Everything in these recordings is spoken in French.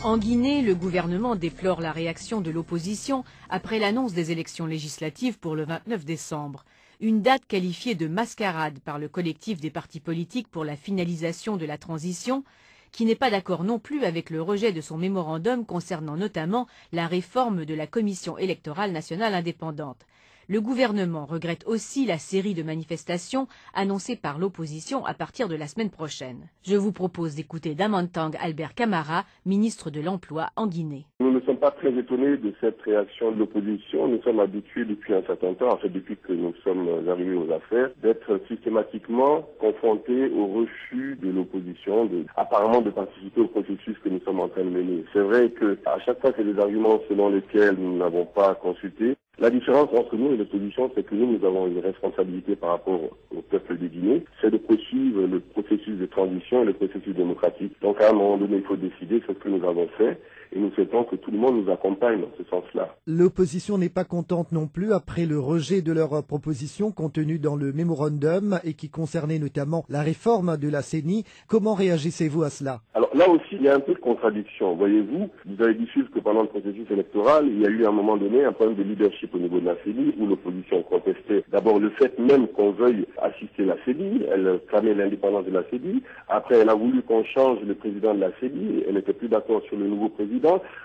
En Guinée, le gouvernement déplore la réaction de l'opposition après l'annonce des élections législatives pour le 29 décembre. Une date qualifiée de mascarade par le collectif des partis politiques pour la finalisation de la transition, qui n'est pas d'accord non plus avec le rejet de son mémorandum concernant notamment la réforme de la Commission électorale nationale indépendante. Le gouvernement regrette aussi la série de manifestations annoncées par l'opposition à partir de la semaine prochaine. Je vous propose d'écouter Damantang Albert Camara, ministre de l'Emploi en Guinée. Nous ne sommes pas très étonnés de cette réaction de l'opposition. Nous sommes habitués depuis un certain temps, en fait depuis que nous sommes arrivés aux affaires, d'être systématiquement confrontés au refus de l'opposition, apparemment de participer au processus que nous sommes en train de mener. C'est vrai qu'à chaque fois, c'est des arguments selon lesquels nous n'avons pas consulté. La différence entre nous et l'opposition, c'est que nous avons une responsabilité par rapport au peuple de Guinée, c'est de poursuivre le processus de transition et le processus démocratique. Donc à un moment donné, il faut décider ce que nous avons fait et nous souhaitons que tout le monde nous accompagne dans ce sens-là. L'opposition n'est pas contente non plus après le rejet de leurs propositions contenues dans le mémorandum et qui concernaient notamment la réforme de la CENI. Comment réagissez-vous à cela? Alors là aussi, il y a un peu de contradiction. Voyez-vous, vous avez dit juste que pendant le processus électoral, il y a eu à un moment donné un problème de leadership au niveau de la CENI où l'opposition contestait d'abord le fait même qu'on veuille assister la CENI. Elle clamait l'indépendance de la CENI. Après, elle a voulu qu'on change le président de la CENI. Elle n'était plus d'accord sur le nouveau président.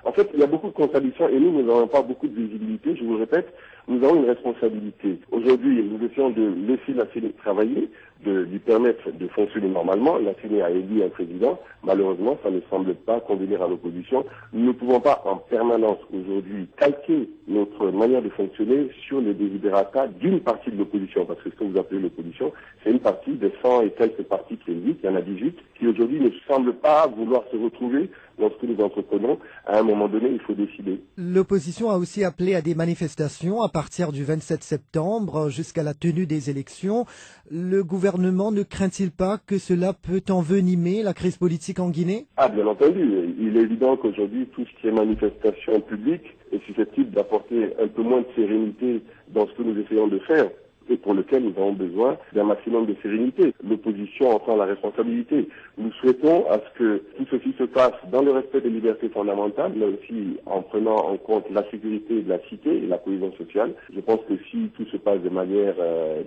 En fait, il y a beaucoup de contradictions et nous n'avons pas beaucoup de visibilité. Je vous le répète, nous avons une responsabilité. Aujourd'hui, nous essayons de laisser la CENI travailler, de lui permettre de fonctionner normalement. La CENI a élu un président. Malheureusement, ça ne semble pas convenir à l'opposition. Nous ne pouvons pas en permanence aujourd'hui calquer notre manière de fonctionner sur les desiderata d'une partie de l'opposition. Parce que ce que vous appelez l'opposition, c'est une partie des 100 et quelques partis qui existent. Il y en a 18 qui aujourd'hui ne semblent pas vouloir se retrouver dans ce que nous entreprenons. À un moment donné, il faut décider. L'opposition a aussi appelé à des manifestations à partir du 27 septembre jusqu'à la tenue des élections. Le gouvernement ne craint-il pas que cela peut envenimer la crise politique en Guinée? Ah, bien entendu. Il est évident qu'aujourd'hui, tout ce qui est manifestation publique est susceptible d'apporter un peu moins de sérénité dans ce que nous essayons de faire, et pour lequel nous avons besoin d'un maximum de sérénité. L'opposition en prend la responsabilité. Nous souhaitons à ce que tout ceci se passe dans le respect des libertés fondamentales, mais aussi en prenant en compte la sécurité de la cité et la cohésion sociale. Je pense que si tout se passe de manière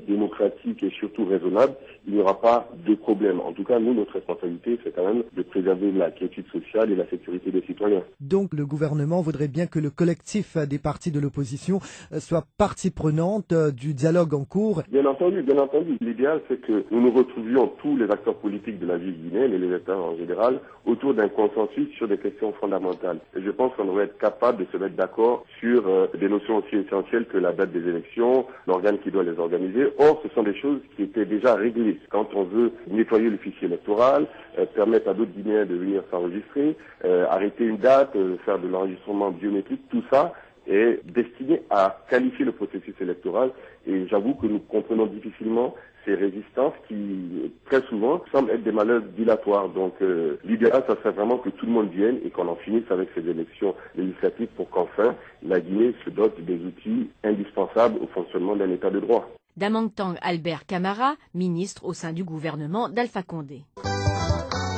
démocratique et surtout raisonnable, il n'y aura pas de problème. En tout cas, nous, notre responsabilité, c'est quand même de préserver la quiétude sociale et la sécurité des citoyens. Donc le gouvernement voudrait bien que le collectif des partis de l'opposition soit partie prenante du dialogue en cours. Bien entendu, bien entendu. L'idéal, c'est que nous nous retrouvions tous les acteurs politiques de la vie guinéenne et les États en général autour d'un consensus sur des questions fondamentales. Et je pense qu'on devrait être capable de se mettre d'accord sur des notions aussi essentielles que la date des élections, l'organe qui doit les organiser. Or, ce sont des choses qui étaient déjà réglées. Quand on veut nettoyer le fichier électoral, permettre à d'autres Guinéens de venir s'enregistrer, arrêter une date, faire de l'enregistrement biométrique, tout ça est destiné à qualifier le processus électoral. Et j'avoue que nous comprenons difficilement ces résistances qui, très souvent, semblent être des manœuvres dilatoires. Donc, l'idéal, ça serait vraiment que tout le monde vienne et qu'on en finisse avec ces élections législatives pour qu'enfin, la Guinée se dote des outils indispensables au fonctionnement d'un État de droit. Damantang Albert Camara, ministre au sein du gouvernement d'Alpha Condé.